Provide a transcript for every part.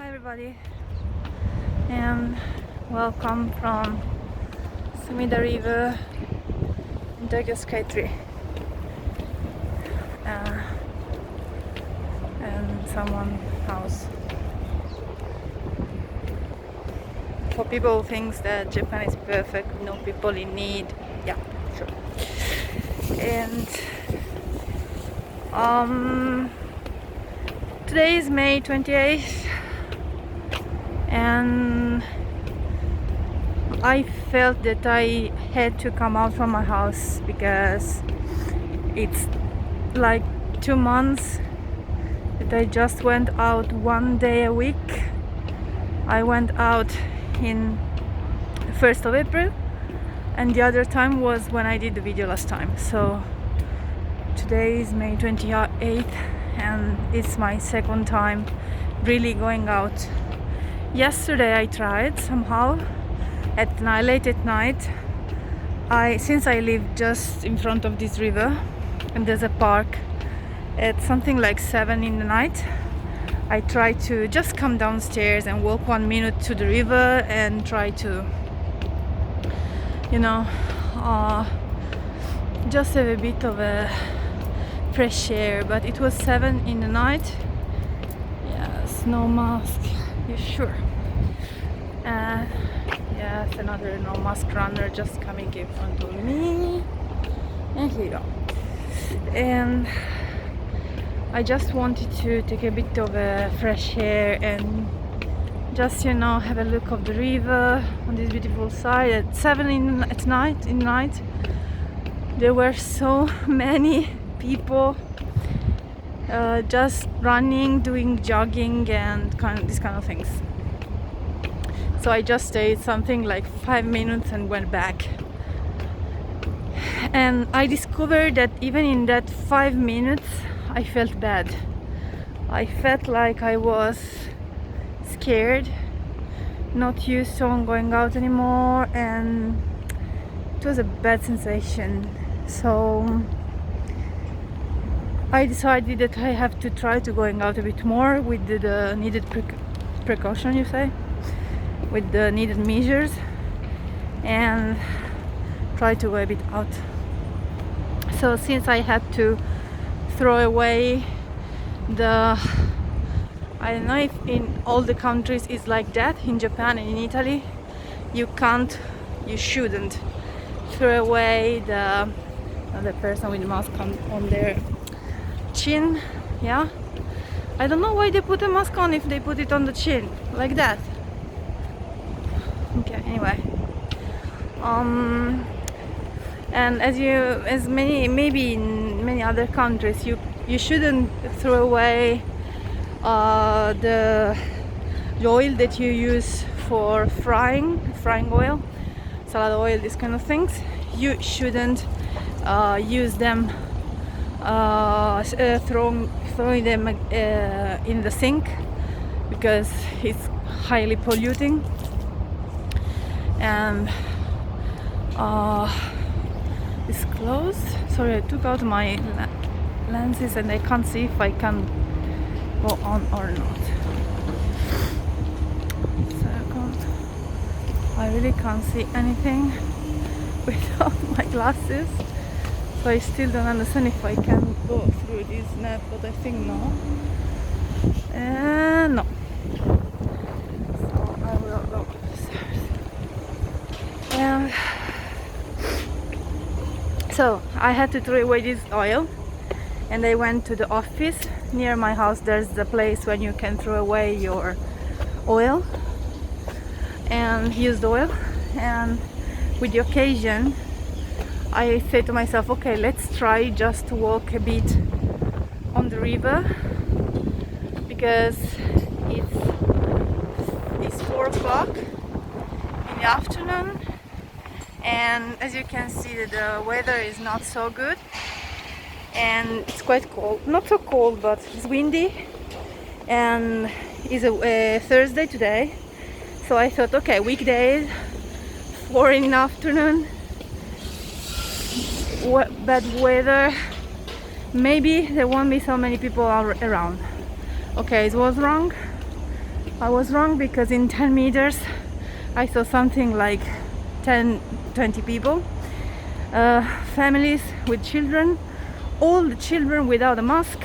Hi everybody, and welcome from Sumida River in Tokyo Sky Tree. And someone house. For people who thinks that Japan is perfect, no people in need. Yeah, sure. And today is May 28th, and I felt that I had to come out from my house because it's like 2 months that I just went out one day a week. I went out in 1st of April, and the other time was when I did the video last time. So today is May 28th and it's my second time really going out. Yesterday I tried somehow at night, late at night. Since I live just in front of this river and there's a park at something like 7 in the night, I try to just come downstairs and walk 1 minute to the river and try to, just have a bit of a fresh air. But it was 7 in the night. Yes, no mask. You sure? Yes, another no mask runner just coming in front of me. And here you go. And I just wanted to take a bit of a fresh air and just have a look of the river on this beautiful side at 7 at night. There were so many people just running, doing jogging and these kind of things. So I just stayed something like 5 minutes and went back. And I discovered that even in that 5 minutes I felt bad. I felt like I was scared, not used to going out anymore, and it was a bad sensation. So I decided that I have to try to going out a bit more with the needed precaution, you say, with the needed measures, and try to go a bit out. So since I had to throw away I don't know if in all the countries it's like that, in Japan and in Italy you shouldn't throw away the person with the mask on their chin. Yeah, I don't know why they put a mask on if they put it on the chin like that. Okay, anyway, and maybe in many other countries you shouldn't throw away the oil that you use for frying oil, salad oil, these kind of things. You shouldn't use them, throwing them in the sink, because it's highly polluting. And it's closed. Sorry, I took out my lenses and I can't see if I can go on or not. Second, I really can't see anything without my glasses, so I still don't understand if I can go through this net, but I think no. No. So I will go upstairs. And so I had to throw away this oil, and I went to the office near my house. There's the place when you can throw away your oil and used oil. And with the occasion, I said to myself, okay, let's try just to walk a bit on the river, because it's 4 o'clock in the afternoon, and as you can see the weather is not so good, and it's quite cold. Not so cold, but it's windy, and it's a Thursday today. So I thought, okay, weekdays, 4 in the afternoon, bad weather, maybe there won't be so many people around. Okay, it was wrong. I was wrong because in 10 meters I saw something like 10-20 people, families with children, all the children without a mask,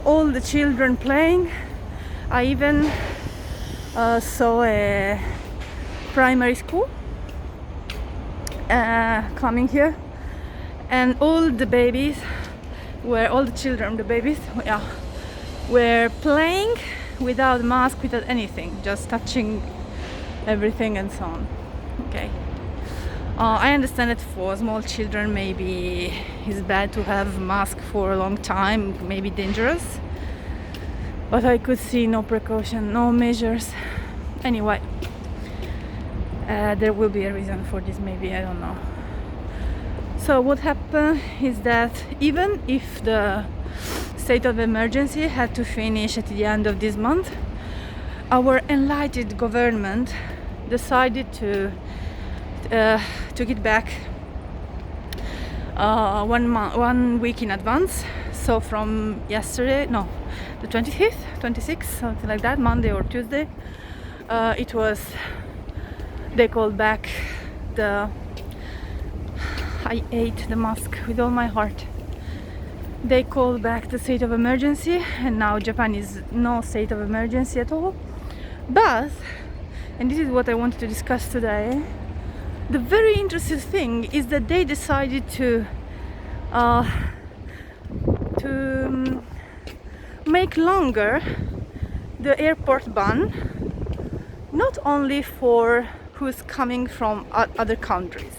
all the children playing. I even saw a primary school coming here, and all the babies all the children, the babies, were playing without mask, without anything, just touching everything and so on. Okay. I understand that for small children maybe it's bad to have mask for a long time, maybe dangerous, but I could see no precaution, no measures. Anyway, there will be a reason for this, maybe, I don't know. So what happened is that even if the state of emergency had to finish at the end of this month, our enlightened government decided to get back 1 week in advance. So from yesterday, no, the 25th, 26th, something like that, Monday or Tuesday, they called back I ate the mask with all my heart. They called back the state of emergency, and now Japan is no state of emergency at all. But, and this is what I wanted to discuss today, the very interesting thing is that they decided to make longer the airport ban, not only for who's coming from other countries,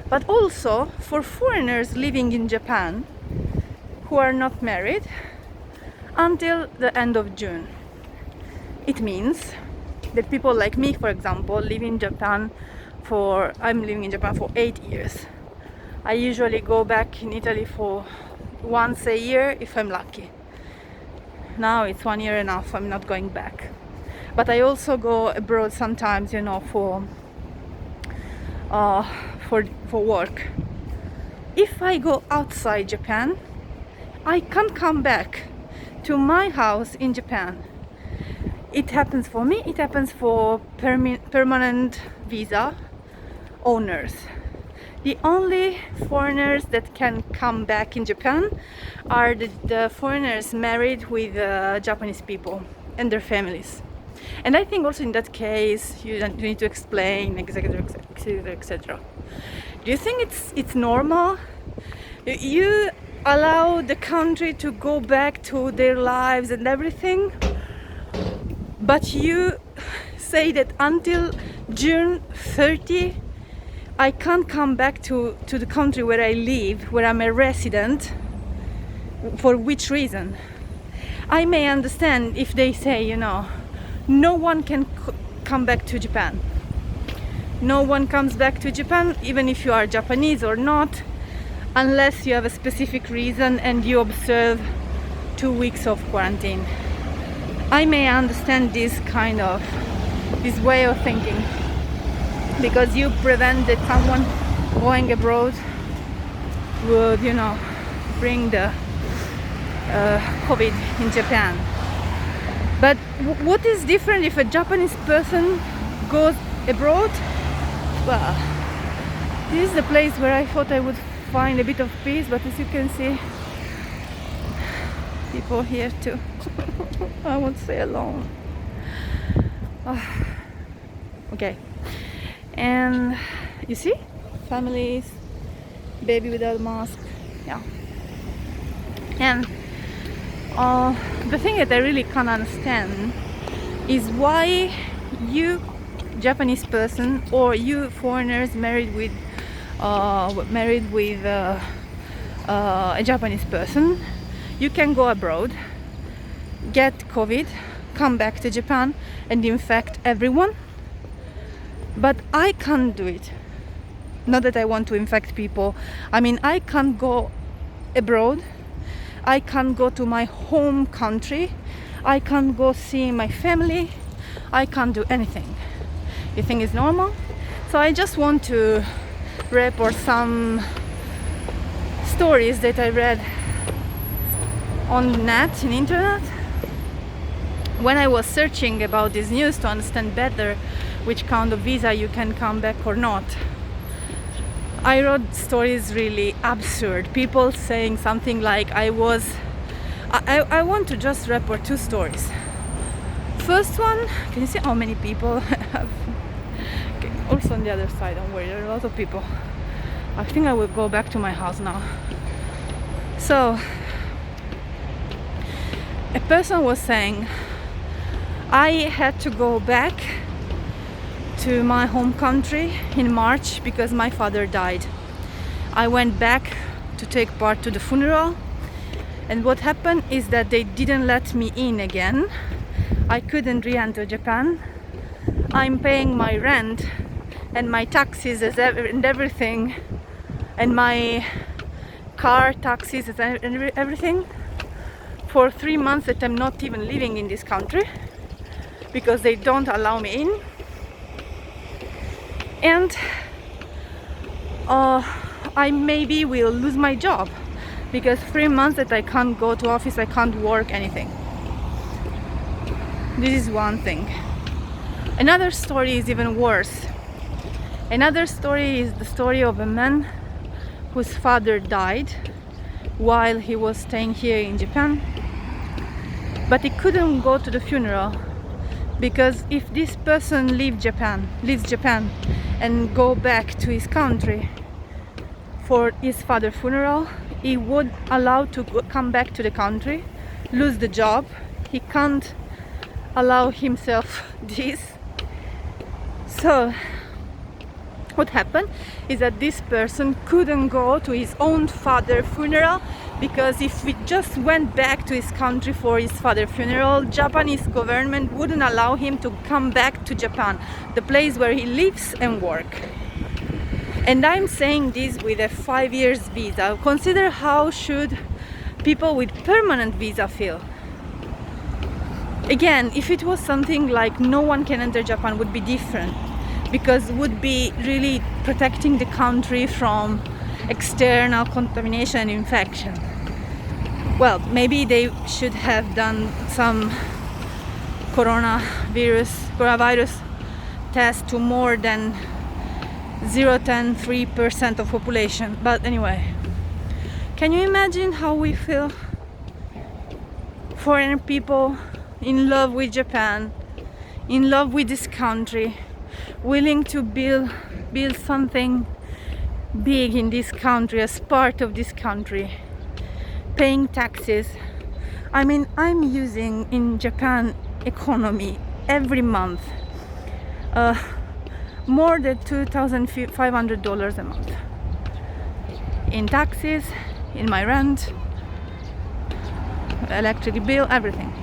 but also for foreigners living in Japan who are not married until the end of June. It means that people like me, for example, I'm living in Japan for 8 years. I usually go back in Italy for once a year if I'm lucky. Now it's 1 year enough, I'm not going back. But I also go abroad sometimes, for work. If I go outside Japan, I can't come back to my house in Japan. It happens for me, it happens for permanent visa owners. The only foreigners that can come back in Japan are the foreigners married with Japanese people and their families. And I think also in that case you need to explain, etc., etc. Do you think it's normal? You allow the country to go back to their lives and everything, but you say that until June 30 I can't come back to the country where I live, where I'm a resident. For which reason? I may understand if they say, no one can come back to Japan. No one comes back to Japan, even if you are Japanese or not, unless you have a specific reason and you observe 2 weeks of quarantine. I may understand this way of thinking, because you prevent that someone going abroad would, bring the COVID in Japan. But what is different if a Japanese person goes abroad? Well, this is the place where I thought I would find a bit of peace, but as you can see, people here too. I won't say alone. Okay. And you see, families, baby without mask, yeah. And the thing that I really can't understand is why you Japanese person or you foreigners married with a Japanese person, you can go abroad, get COVID, come back to Japan and infect everyone. But I can't do it. Not that I want to infect people. I can't go abroad. I can't go to my home country. I can't go see my family. I can't do anything. You think it's normal? So I just want to report some stories that I read on the net, in internet, when I was searching about this news to understand better which kind of visa you can come back or not, I wrote stories really absurd. People saying something like I want to just report two stories. First one, can you see how many people have? Okay, also on the other side, don't worry, there are a lot of people. I think I will go back to my house now. So, a person was saying, I had to go back to my home country in March because my father died. I went back to take part to the funeral, and what happened is that they didn't let me in again. I couldn't re-enter Japan. I'm paying my rent and my taxes and everything, and my car taxes and everything for 3 months that I'm not even living in this country because they don't allow me in. And I maybe will lose my job because 3 months that I can't go to office, I can't work anything. This is one thing. Another story is even worse. Another story is the story of a man whose father died while he was staying here in Japan, but he couldn't go to the funeral because if this person leaves Japan and go back to his country for his father's funeral, he would allow to come back to the country, lose the job. He can't allow himself this. So what happened is that this person couldn't go to his own father's funeral because if he just went back to his country for his father's funeral, Japanese government wouldn't allow him to come back to Japan, the place where he lives and work. And I'm saying this with a 5 years visa. Consider how should people with permanent visa feel. Again, if it was something like no one can enter Japan, would be different, because would be really protecting the country from external contamination and infection. Well, maybe they should have done some coronavirus test to more than 0.3% of population. But anyway, can you imagine how we feel? Foreign people in love with Japan, in love with this country, willing to build something big in this country as part of this country, paying taxes. I mean, I'm using in Japan economy every month more than $2,500 a month in taxes, in my rent, electric bill, everything.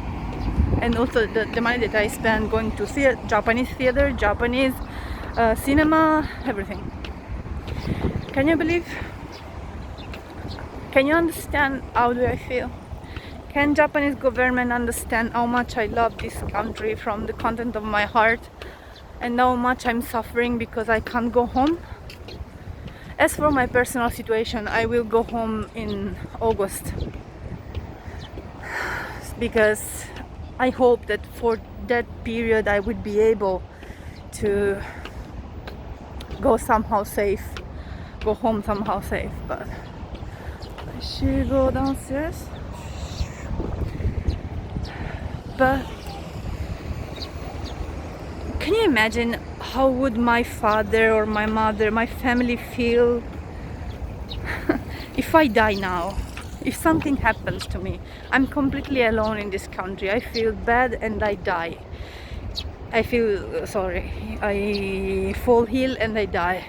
And also the money that I spend going to Japanese theater, Japanese cinema, everything. Can you believe? Can you understand how do I feel? Can Japanese government understand how much I love this country from the content of my heart and how much I'm suffering because I can't go home? As for my personal situation, I will go home in August because I hope that for that period I would be able to go somehow safe, go home somehow safe. But I should go downstairs. But can you imagine how would my father or my mother, my family feel if I die now? If something happens to me, I'm completely alone in this country. I feel bad and I die. I fall ill and I die.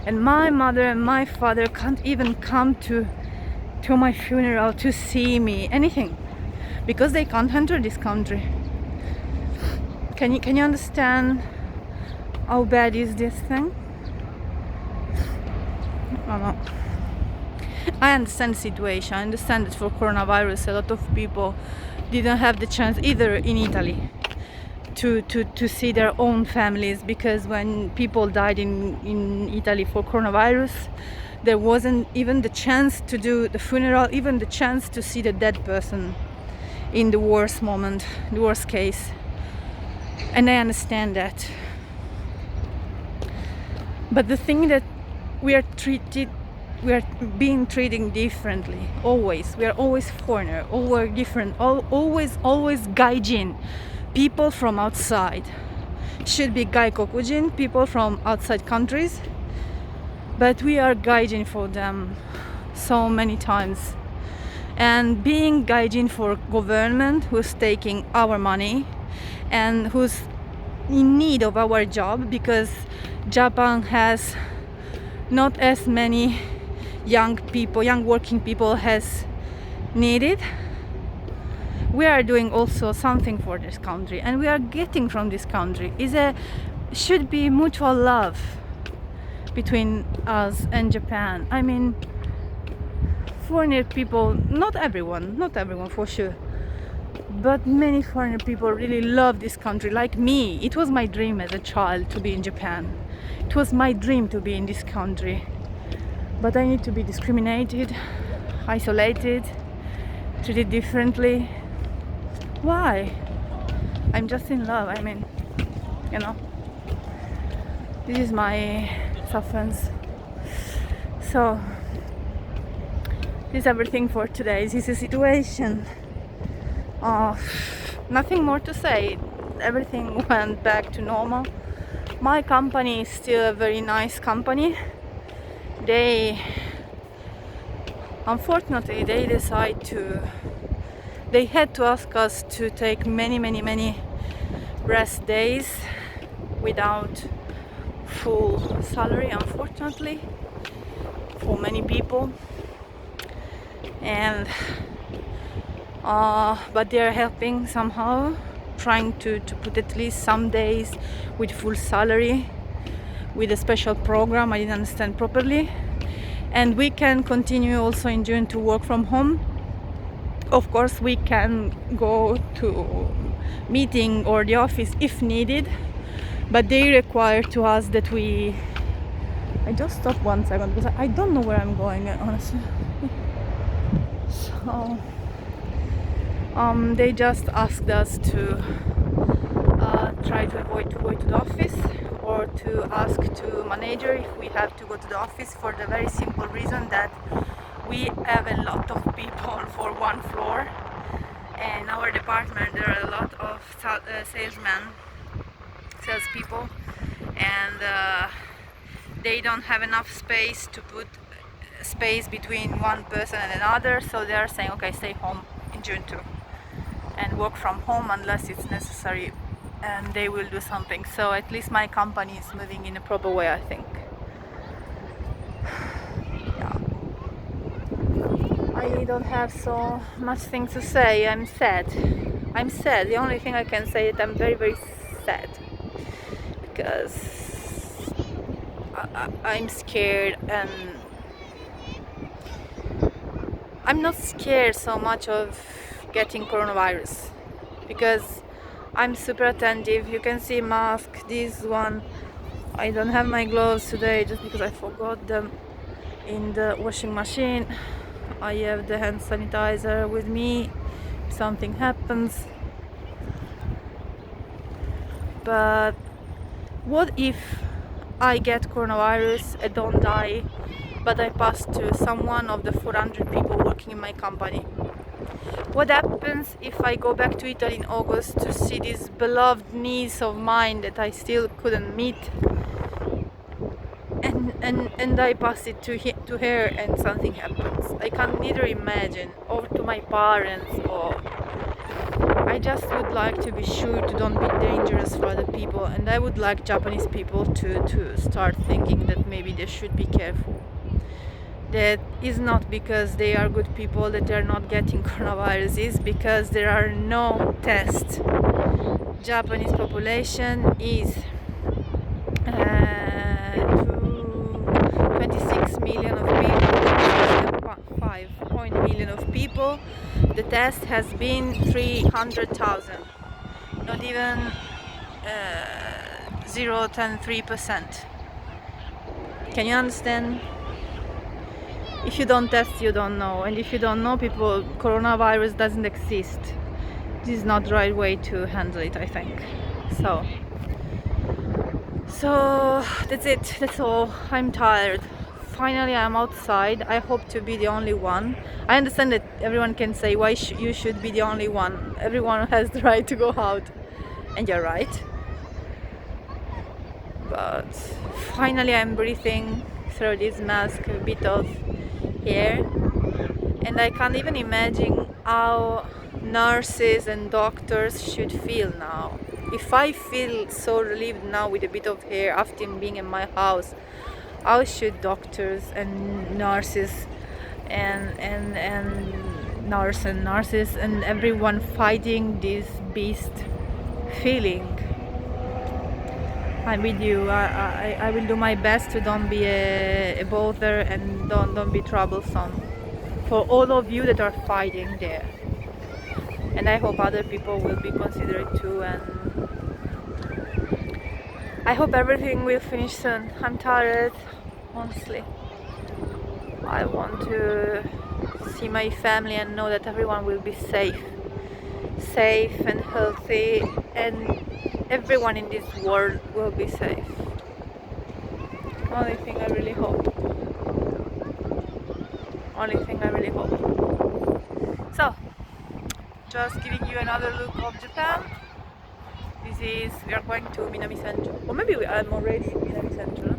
And my mother and my father can't even come to my funeral to see me, anything, because they can't enter this country. Can you understand how bad is this thing? I don't know. I understand the situation. I understand that for coronavirus a lot of people didn't have the chance either in Italy to see their own families, because when people died in Italy for coronavirus, there wasn't even the chance to do the funeral, even the chance to see the dead person. in the worst moment, the worst case. And I understand that. But the thing that we are being treated differently. Always. We are always foreigner, always different, always gaijin, people from outside. Should be gaikokujin, people from outside countries. But we are gaijin for them so many times. And being gaijin for government who's taking our money and who's in need of our job, because Japan has not as many young working people as needed. We are doing also something for this country, and we are getting from this country should be mutual love between us and Japan. I mean, foreigner people, not everyone for sure, but many foreigner people really love this country. Like me, it was my dream as a child to be in Japan. It was my dream to be in this country, but I need to be discriminated, isolated, treated differently. Why? I'm just in love. I mean, this is my sufferance. So this is everything for today. This is the situation. Nothing more to say. Everything went back to normal. My company is still a very nice company. Unfortunately, they had to ask us to take many rest days without full salary, unfortunately, for many people. And but they're helping somehow, trying to put at least some days with full salary, with a special program I didn't understand properly. And we can continue also in June to work from home. Of course, we can go to meeting or the office if needed, but they require to us that I just stop 1 second because I don't know where I'm going, honestly. So they just asked us to try to avoid to go to the office, or to ask to manager if we have to go to the office, for the very simple reason that we have a lot of people for one floor, and in our department there are a lot of salespeople, and they don't have enough space to put space between one person and another, so they are saying, okay, stay home in June too and work from home unless it's necessary, and they will do something. So at least my company is moving in a proper way, I think. Yeah. I don't have so much things to say. I'm sad. The only thing I can say is that I'm very sad, because I'm scared, and I'm not scared so much of getting coronavirus, because I'm super attentive. You can see mask, this one. I don't have my gloves today just because I forgot them in the washing machine. I have the hand sanitizer with me if something happens. But what if I get coronavirus, I don't die, but I pass to someone of the 400 people working in my company? What happens if I go back to Italy in August to see this beloved niece of mine that I still couldn't meet, and I pass it to her and something happens? I can neither imagine, or to my parents, or I just would like to be sure to don't be dangerous for other people, and I would like Japanese people to start thinking that maybe they should be careful. That is not because they are good people that they are not getting coronavirus, is because there are no tests. Japanese population is 26 million of people, 5 million of people. The test has been 300,000, not even 0.3%. Can you understand? If you don't test, you don't know, and if you don't know, coronavirus doesn't exist. this is not the right way to handle it, I think. So that's it, that's all. I'm tired. Finally I'm outside. I hope to be the only one. I understand that everyone can say why you should be the only one. Everyone has the right to go out, and you're right. But finally I'm breathing through this mask a bit of air, and I can't even imagine how nurses and doctors should feel now. If I feel so relieved now with a bit of air after being in my house, how should doctors and nurses and nurses and everyone fighting this beast feeling? I'm with you. I will do my best to don't be a bother and don't be troublesome for all of you that are fighting there. And I hope other people will be considerate too, and I hope everything will finish soon. I'm tired, honestly. I want to see my family and know that everyone will be safe and healthy, and everyone in this world will be safe. Only thing I really hope. Only thing I really hope. So, just giving you another look of Japan. This is, we are going to Minami Sanjo. Or maybe I'm already in Minami Sanjo.